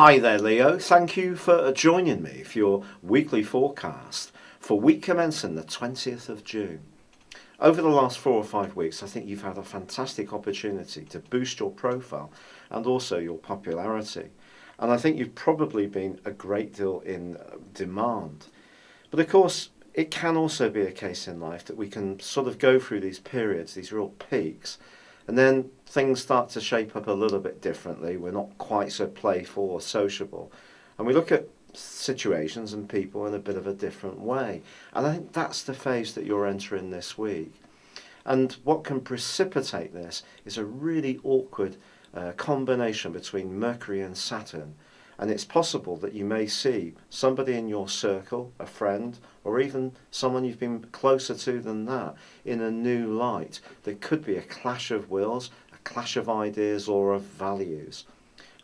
Hi there, Leo. Thank you for joining me for your weekly forecast for week commencing the 20th of June. Over the last 4 or 5 weeks, I think you've had a fantastic opportunity to boost your profile and also your popularity. And I think you've probably been a great deal in demand. But of course, it can also be a case in life that we can sort of go through these periods, these real peaks, and then things start to shape up a little bit differently. We're not quite so playful or sociable. And we look at situations and people in a bit of a different way. And I think that's the phase that you're entering this week. And what can precipitate this is a really awkward combination between Mercury and Saturn. And it's possible that you may see somebody in your circle, a friend, or even someone you've been closer to than that, in a new light. There could be a clash of wills, a clash of ideas or of values.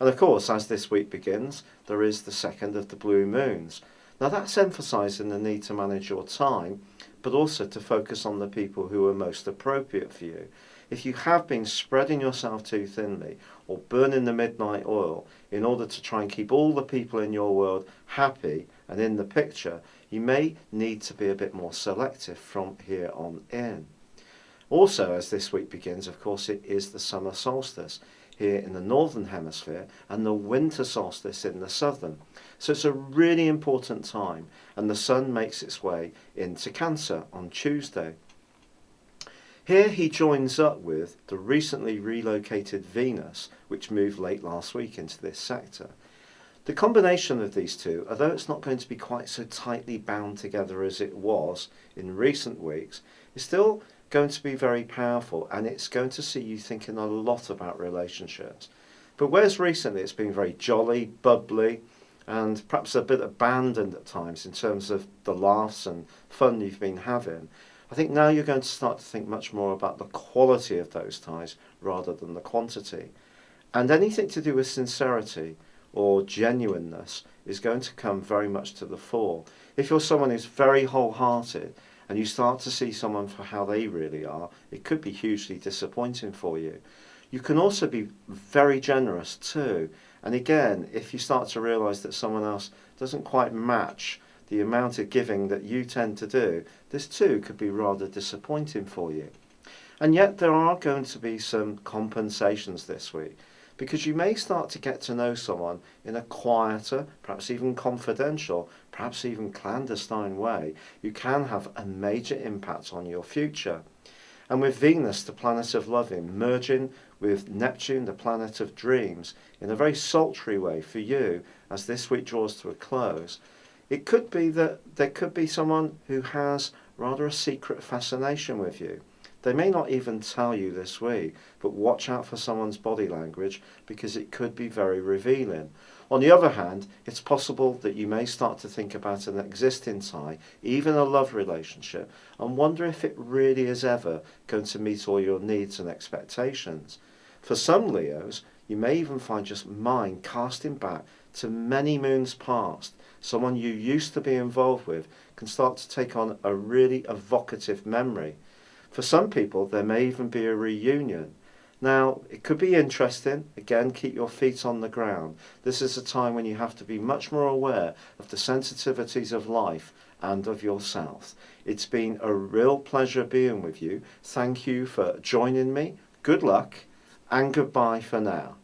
And of course, as this week begins, there is the second of the blue moons. Now that's emphasising the need to manage your time, but also to focus on the people who are most appropriate for you. If you have been spreading yourself too thinly or burning the midnight oil in order to try and keep all the people in your world happy and in the picture, you may need to be a bit more selective from here on in. Also, as this week begins, of course, it is the summer solstice here in the northern hemisphere and the winter solstice in the southern. So it's a really important time, and the sun makes its way into Cancer on Tuesday. Here he joins up with the recently relocated Venus, which moved late last week into this sector. The combination of these two, although it's not going to be quite so tightly bound together as it was in recent weeks, is still going to be very powerful, and it's going to see you thinking a lot about relationships. But whereas recently it's been very jolly, bubbly, and perhaps a bit abandoned at times in terms of the laughs and fun you've been having, I think now you're going to start to think much more about the quality of those ties rather than the quantity. And anything to do with sincerity or genuineness is going to come very much to the fore. If you're someone who's very wholehearted and you start to see someone for how they really are, it could be hugely disappointing for you. You can also be very generous too. And again, if you start to realise that someone else doesn't quite match the amount of giving that you tend to do, this too could be rather disappointing for you. And yet there are going to be some compensations this week, because you may start to get to know someone in a quieter, perhaps even confidential, perhaps even clandestine way. You can have a major impact on your future. And with Venus, the planet of loving, merging with Neptune, the planet of dreams, in a very sultry way for you as this week draws to a close, it could be that there could be someone who has rather a secret fascination with you. They may not even tell you this week, but watch out for someone's body language, because it could be very revealing. On the other hand, it's possible that you may start to think about an existing tie, even a love relationship, and wonder if it really is ever going to meet all your needs and expectations. For some Leos, you may even find your mind casting back to many moons past. Someone you used to be involved with can start to take on a really evocative memory. For some people, there may even be a reunion. Now, it could be interesting. Again, keep your feet on the ground. This is a time when you have to be much more aware of the sensitivities of life and of yourself. It's been a real pleasure being with you. Thank you for joining me. Good luck and goodbye for now.